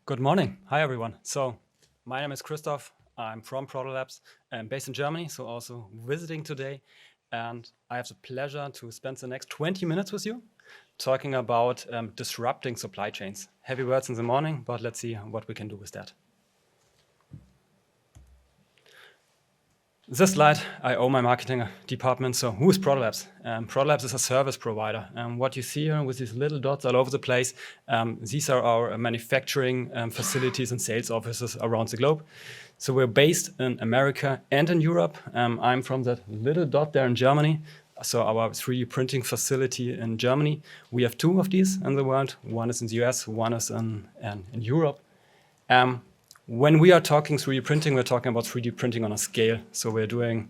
Good morning. Hi, everyone. So my name is Christoph. I'm from Protolabs. I'm based in Germany, so also visiting today. And I have the pleasure to spend the next 20 minutes with you talking about disrupting supply chains. Heavy words in the morning, but let's see what we can do with that. This slide, I owe my marketing department. So who is Protolabs? Protolabs is a service provider. What you see here with these little dots all over the place, these are our manufacturing facilities and sales offices around the globe. So we're based in America and in Europe. I'm from that little dot there in Germany. So our 3D printing facility in Germany. We have two of these in the world. One is in the US, one is in Europe. When we are talking 3D printing, we're talking about 3D printing on a scale. So we're doing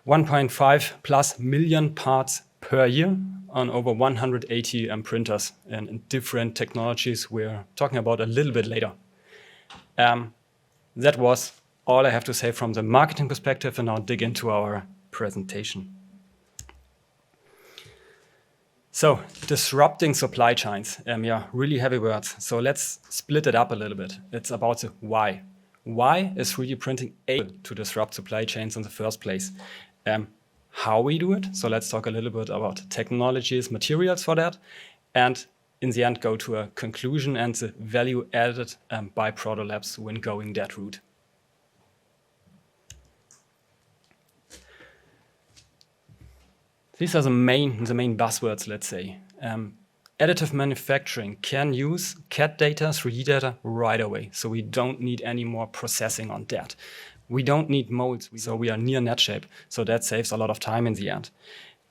1.5 plus million parts per year on over 180 printers in different technologies we're talking about a little bit later. That was all I have to say from the marketing perspective, and now dig into our presentation. So disrupting supply chains, really heavy words. So let's split it up a little bit. It's about the why. Why is 3D printing able to disrupt supply chains in the first place? How we do it. So let's talk a little bit about technologies, materials for that. And in the end, go to a conclusion and the value added by Protolabs when going that route. These are the main buzzwords, let's say. Additive manufacturing can use CAD data, 3D data right away. So we don't need any more processing on that. We don't need molds, so we are near net shape. So that saves a lot of time in the end.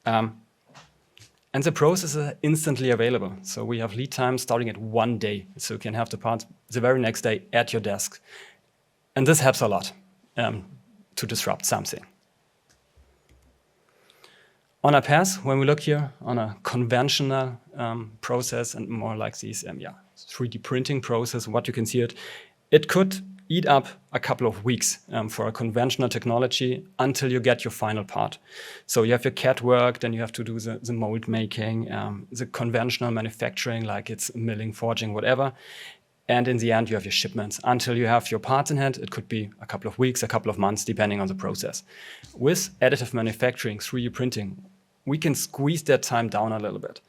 And the processes are instantly available. So we have lead time starting at 1 day. So you can have the parts the very next day at your desk. And this helps a lot to disrupt something. On a path, when we look here on a conventional process and more like these 3D printing process, what you can see it could eat up a couple of weeks for a conventional technology until you get your final part. So you have your CAD work, then you have to do the mold making, the conventional manufacturing, like it's milling, forging, whatever. And in the end, you have your shipments. Until you have your parts in hand, it could be a couple of weeks, a couple of months, depending on the process. With additive manufacturing, 3D printing, we can squeeze that time down a little bit.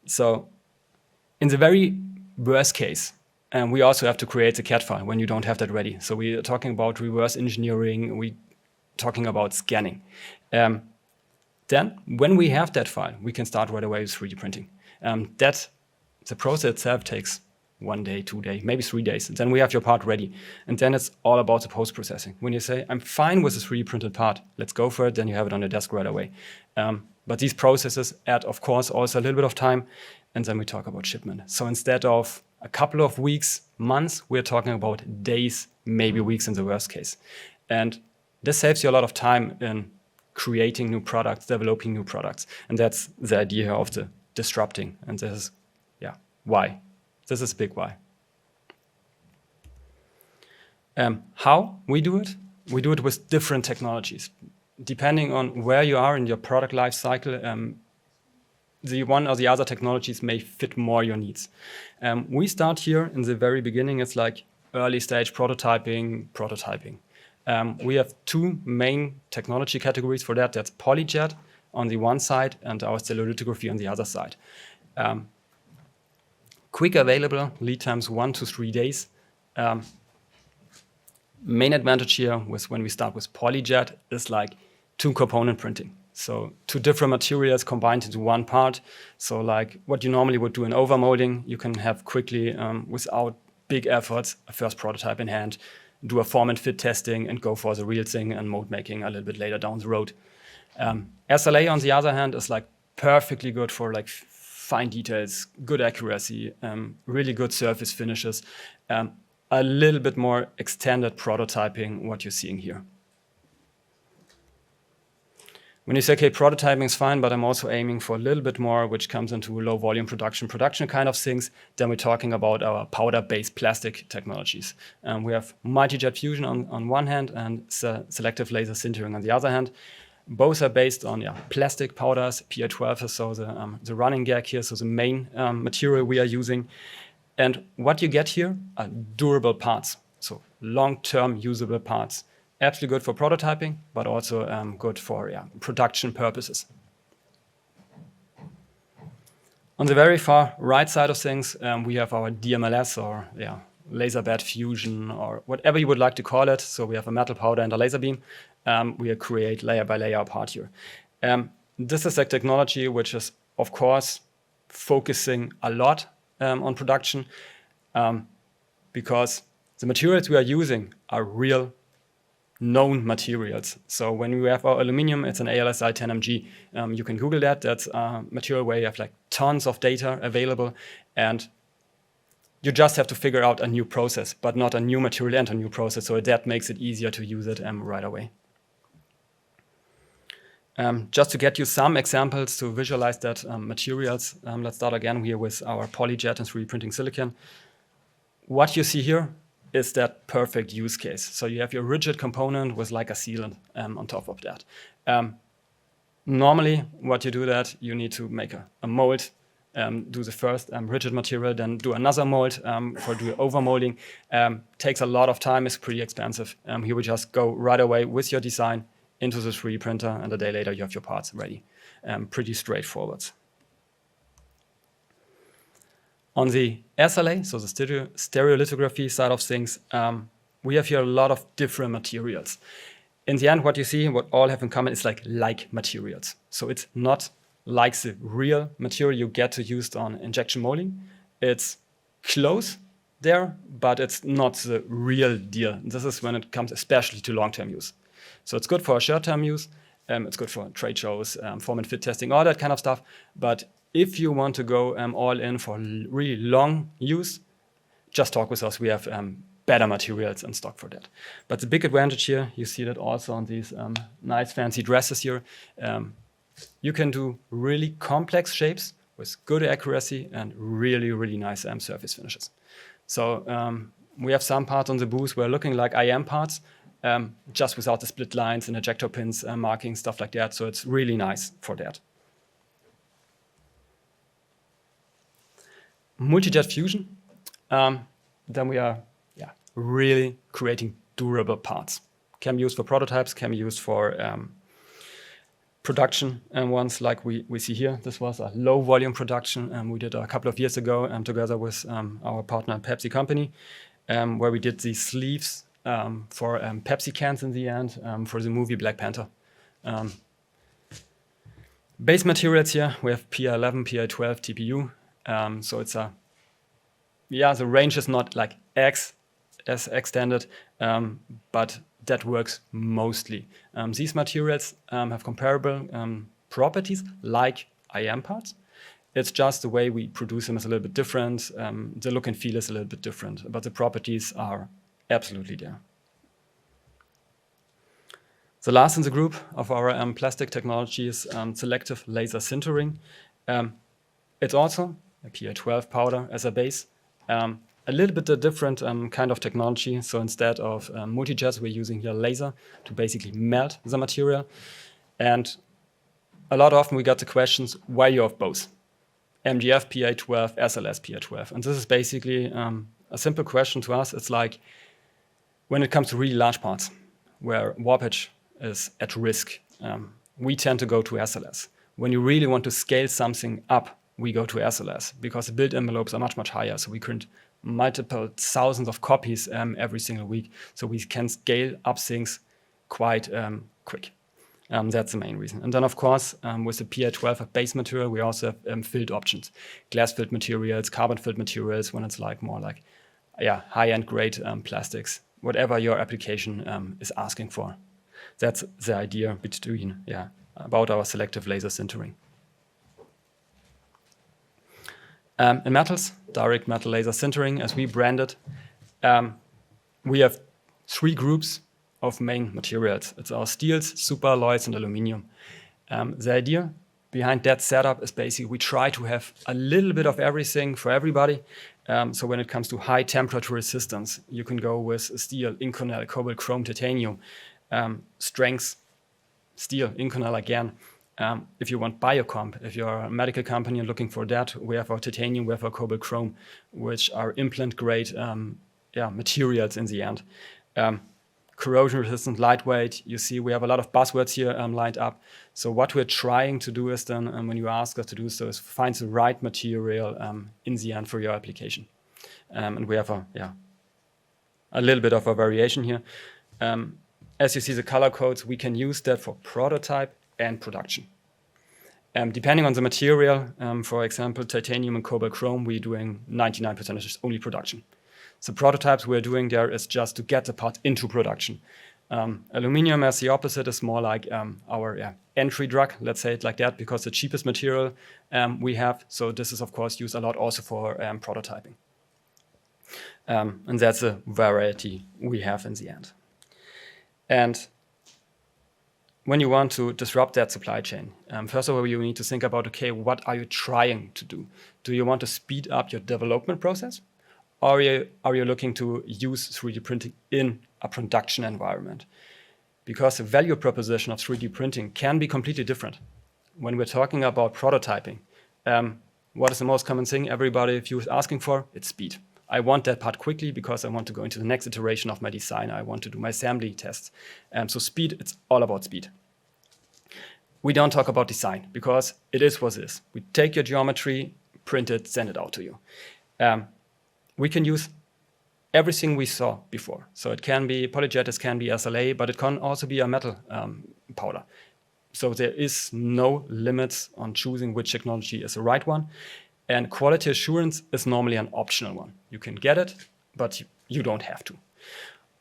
So in the very worst case, we also have to create the CAD file when you don't have that ready. So we are talking about reverse engineering, we're talking about scanning. Then when we have that file, we can start right away with 3D printing. The process itself takes 1 day, 2 days, maybe 3 days. And then we have your part ready. And then it's all about the post-processing. When you say, I'm fine with the 3D printed part, let's go for it, then you have it on your desk right away. But these processes add, of course, also a little bit of time. And then we talk about shipment. So instead of a couple of weeks, months, we're talking about days, maybe weeks in the worst case. And this saves you a lot of time in creating new products, developing new products. And that's the idea of the disrupting. And this is, why. This is a big why. How we do it? We do it with different technologies. Depending on where you are in your product life cycle, the one or the other technologies may fit more your needs. We start here in the very beginning. It's like early stage prototyping. We have two main technology categories for that. That's PolyJet on the one side and our stereolithography on the other side. Quick available, lead times 1 to 3 days. Main advantage here was when we start with PolyJet is like 2-component printing. So 2 different materials combined into one part. So like what you normally would do in overmolding, you can have quickly, without big efforts, a first prototype in hand, do a form and fit testing and go for the real thing and mold making a little bit later down the road. SLA on the other hand is like perfectly good for like fine details, good accuracy, really good surface finishes, a little bit more extended prototyping, what you're seeing here. When you say, okay, prototyping is fine, but I'm also aiming for a little bit more, which comes into low volume production kind of things, then we're talking about our powder-based plastic technologies. We have multi-jet fusion on one hand and selective laser sintering on the other hand. Both are based on plastic powders. PA12 is so the running gag here, so the main material we are using. And what you get here are durable parts, so long-term usable parts. Absolutely good for prototyping, but also good for production purposes. On the very far right side of things, we have our DMLS, or laser bed fusion, or whatever you would like to call it. So we have a metal powder and a laser beam. We create layer by layer part here. This is a technology which is, of course, focusing a lot on production because the materials we are using are real known materials. So when we have our aluminum, it's an ALSI 10mg. You can Google that. That's a material where you have like tons of data available, and you just have to figure out a new process, but not a new material and a new process. So that makes it easier to use it right away. Just to get you some examples to visualize that materials, let's start again here with our PolyJet and 3D printing silicon. What you see here is that perfect use case. So you have your rigid component with like a sealant on top of that. Normally, what you do that, you need to make a mold, do the first rigid material, then do another mold for do overmolding. Takes a lot of time, is pretty expensive. Here we just go right away with your design into the 3D printer, and a day later you have your parts ready. Pretty straightforward. On the SLA, so the stereolithography side of things, we have here a lot of different materials. In the end, what you see, what all have in common is like materials. So it's not like the real material you get to use on injection molding. It's close there, but it's not the real deal. This is when it comes especially to long-term use. So it's good for short-term use. It's good for trade shows, form and fit testing, all that kind of stuff. But if you want to go all in for really long use, just talk with us. We have better materials in stock for that. But the big advantage here, you see that also on these nice fancy dresses here, you can do really complex shapes with good accuracy and really, really nice surface finishes. So we have some parts on the booth where looking like IM parts, just without the split lines and ejector pins, marking, stuff like that. So it's really nice for that. Multi-jet fusion, then we are really creating durable parts. Can be used for prototypes, can be used for production ones like we see here. This was a low volume production we did a couple of years ago together with our partner Pepsi company, where we did these sleeves for Pepsi cans in the end for the movie Black Panther. Base materials here, we have PA11, PA12, TPU. So it's the range is not like as extended, but that works mostly. These materials have comparable properties like IM parts. It's just the way we produce them is a little bit different. The look and feel is a little bit different, but the properties are absolutely there. The last in the group of our plastic technology is selective laser sintering. It's also a PA12 powder as a base. A little bit a different kind of technology. So instead of multi-jets, we're using here laser to basically melt the material. And a lot often we got the questions, why you have both? MGF PA12, SLS PA12. And this is basically a simple question to us. It's like when it comes to really large parts where warpage is at risk, we tend to go to SLS. When you really want to scale something up, we go to SLS because the build envelopes are much, much higher. So we print multiple thousands of copies every single week. So we can scale up things quite quick. That's the main reason. And then, of course, with the PA12 base material, we also have filled options. Glass-filled materials, carbon-filled materials, when it's like more like high-end grade plastics, whatever your application is asking for. That's the idea about our selective laser sintering. In metals, direct metal laser sintering, as we brand it, we have 3 groups of main materials. It's our steels, superalloys, and aluminum. The idea behind that setup is basically we try to have a little bit of everything for everybody. So when it comes to high temperature resistance, you can go with steel, Inconel, cobalt, chrome, titanium. Strength, steel, Inconel again. If you want biocomp, if you're a medical company and looking for that, we have our titanium, we have our cobalt chrome, which are implant grade materials in the end. Corrosion resistant, lightweight. You see, we have a lot of buzzwords here lined up. So what we're trying to do is then, when you ask us to do so, is find the right material in the end for your application. And we have a little bit of a variation here. As you see the color codes, we can use that for prototype and production. Depending on the material, for example, titanium and cobalt chrome, we're doing 99% only production. The prototypes we're doing there is just to get the part into production. Aluminium, as the opposite, is more like our entry drug, let's say it like that, because the cheapest material we have. So this is, of course, used a lot also for prototyping. And that's a variety we have in the end. And when you want to disrupt that supply chain, first of all, you need to think about, okay, what are you trying to do? Do you want to speed up your development process? Or are you looking to use 3D printing in a production environment? Because the value proposition of 3D printing can be completely different. When we're talking about prototyping, what is the most common thing everybody is asking for? It's speed. I want that part quickly because I want to go into the next iteration of my design. I want to do my assembly tests. So speed, it's all about speed. We don't talk about design because it is what it is. We take your geometry, print it, send it out to you. We can use everything we saw before. So it can be polyjet, it can be SLA, but it can also be a metal powder. So there is no limits on choosing which technology is the right one. And quality assurance is normally an optional one. You can get it, but you don't have to.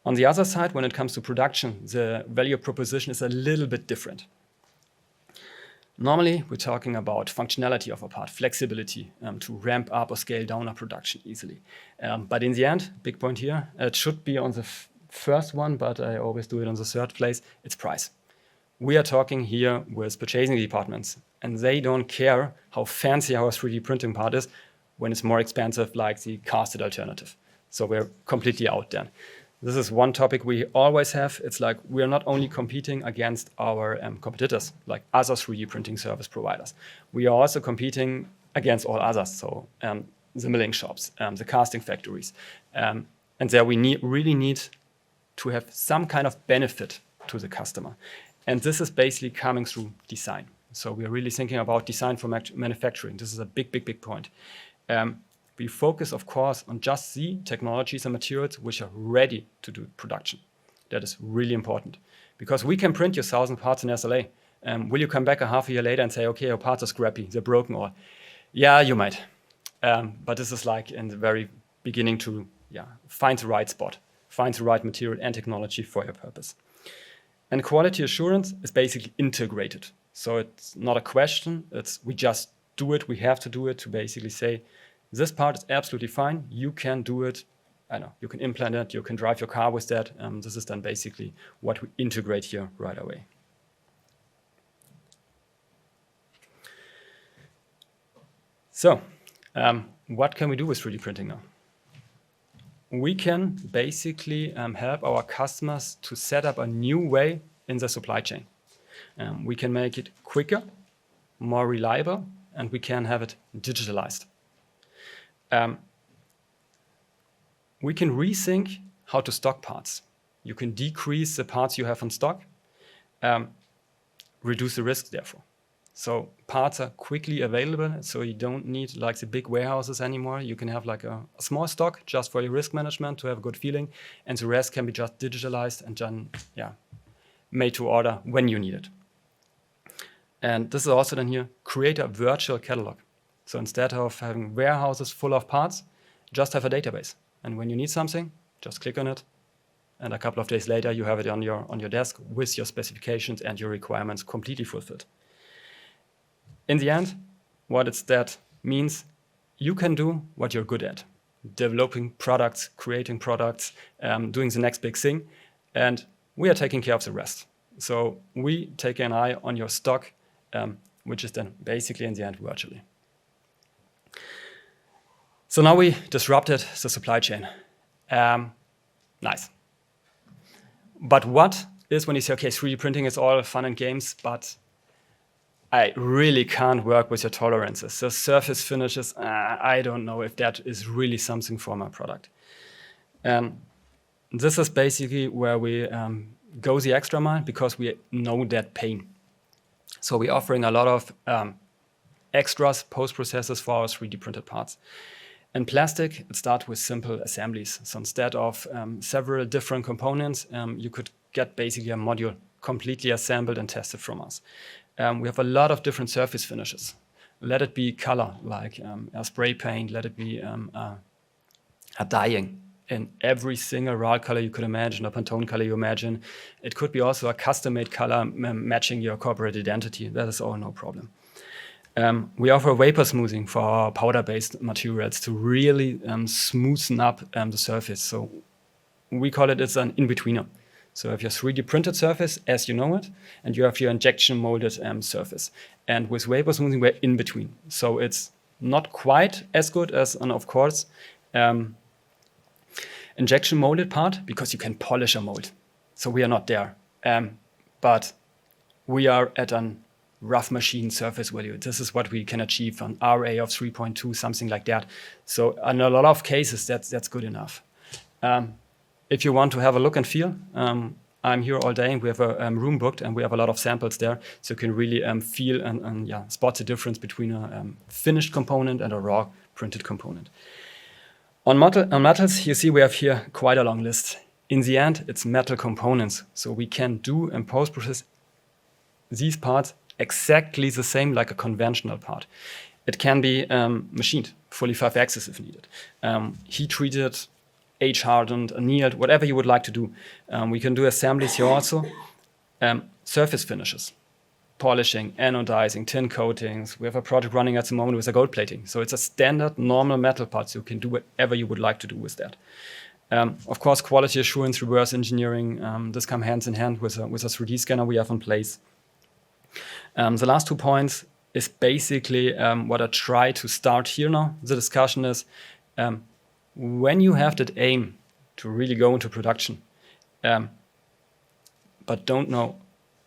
On the other side, when it comes to production, the value proposition is a little bit different. Normally, we're talking about functionality of a part, flexibility to ramp up or scale down a production easily. But in the end, big point here, it should be on the first one, but I always do it on the third place, it's price. We are talking here with purchasing departments, and they don't care how fancy our 3D printing part is when it's more expensive, like the casted alternative. So we're completely out then. This is one topic we always have. It's like we're not only competing against our competitors, like other 3D printing service providers. We are also competing against all others, so the milling shops, the casting factories. And there we really need to have some kind of benefit to the customer. And this is basically coming through design. So we're really thinking about design for manufacturing. This is a big, big, big point. We focus, of course, on just the technologies and materials which are ready to do production. That is really important. Because we can print your 1,000 parts in SLA. Will you come back a half a year later and say, okay, your parts are scrappy, they're broken, or yeah, you might. But this is like in the very beginning to find the right spot, find the right material and technology for your purpose. And quality assurance is basically integrated. So it's not a question, it's we just do it, we have to do it to basically say, this part is absolutely fine, you can do it, I know, you can implant it, you can drive your car with that. This is then basically what we integrate here right away. So, what can we do with 3D printing now? We can basically help our customers to set up a new way in the supply chain. We can make it quicker, more reliable, and we can have it digitalized. We can rethink how to stock parts. You can decrease the parts you have in stock, reduce the risk therefore. So parts are quickly available, so you don't need like the big warehouses anymore. You can have like a small stock just for your risk management to have a good feeling, and the rest can be just digitalized and then made to order when you need it. And this is also then here, create a virtual catalog. So instead of having warehouses full of parts, just have a database. And when you need something, just click on it. And a couple of days later, you have it on your desk with your specifications and your requirements completely fulfilled. In the end, what that means, you can do what you're good at. Developing products, creating products, doing the next big thing. And we are taking care of the rest. So we take an eye on your stock, which is then basically in the end virtually. So now we disrupted the supply chain. Nice. But what is when you say, okay, 3D printing is all fun and games, but I really can't work with your tolerances. So surface finishes, I don't know if that is really something for my product. This is basically where we go the extra mile because we know that pain. So we're offering a lot of extras, post-processes for our 3D printed parts. In plastic, it starts with simple assemblies. So instead of several different components, you could get basically a module completely assembled and tested from us. We have a lot of different surface finishes. Let it be color, like a spray paint, let it be a dyeing in every single raw color you could imagine, a Pantone color you imagine. It could be also a custom-made color matching your corporate identity. That is all no problem. We offer vapor smoothing for our powder-based materials to really smoothen up the surface. So we call it's an in-betweener. So if your 3D printed surface, as you know it, and you have your injection molded surface. And with vapor smoothing, we're in between. So it's not quite as good as an, of course, injection molded part, because you can polish a mold. So we are not there. But we are at a rough machine surface value. This is what we can achieve, an RA of 3.2, something like that. So in a lot of cases, that's good enough. If you want to have a look and feel, I'm here all day. We have a room booked, and we have a lot of samples there, so you can really feel and spot the difference between a finished component and a raw printed component. On metals, you see we have here quite a long list. In the end, it's metal components, so we can do and post-process these parts exactly the same like a conventional part. It can be machined, fully 5-axis if needed, heat-treated, age-hardened, annealed, whatever you would like to do. We can do assemblies here also. Surface finishes, polishing, anodizing, tin coatings. We have a project running at the moment with a gold plating. So it's a standard, normal metal part, so you can do whatever you would like to do with that. Of course, quality assurance, reverse engineering, this come hands in hand with a 3D scanner we have in place. The last 2 points is basically what I try to start here now. The discussion is, when you have that aim to really go into production, but don't know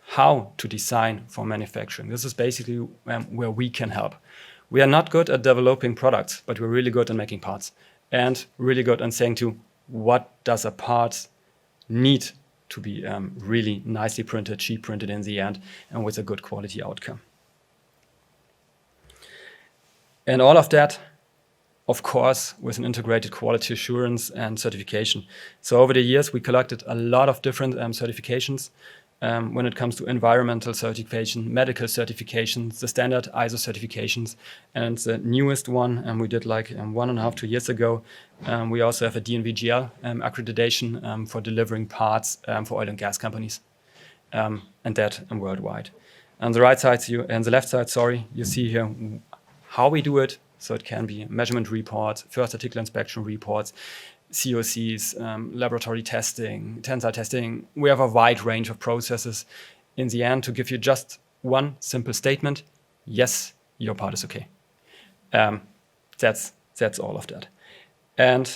how to design for manufacturing, this is basically where we can help. We are not good at developing products, but we're really good at making parts, and really good at saying to what does a part need to be really nicely printed, cheap printed in the end, and with a good quality outcome. And all of that, of course, with an integrated quality assurance and certification. So over the years, we collected a lot of different certifications when it comes to environmental certification, medical certifications, the standard ISO certifications, and the newest one we did like 1.5 to 2 years ago. We also have a DNVGL accreditation for delivering parts for oil and gas companies, and that worldwide. On the right side, and the left side, sorry, you see here how we do it. So it can be measurement reports, first article inspection reports, COCs, laboratory testing, tensile testing. We have a wide range of processes. In the end, to give you just one simple statement, yes, your part is okay. That's all of that. And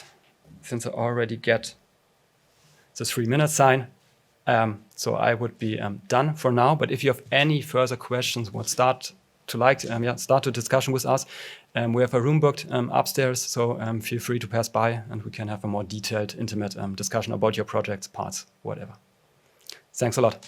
since I already get the 3-minute sign, so I would be done for now. But if you have any further questions, start the discussion with us. We have a room booked upstairs, so feel free to pass by, and we can have a more detailed, intimate discussion about your projects, parts, whatever. Thanks a lot.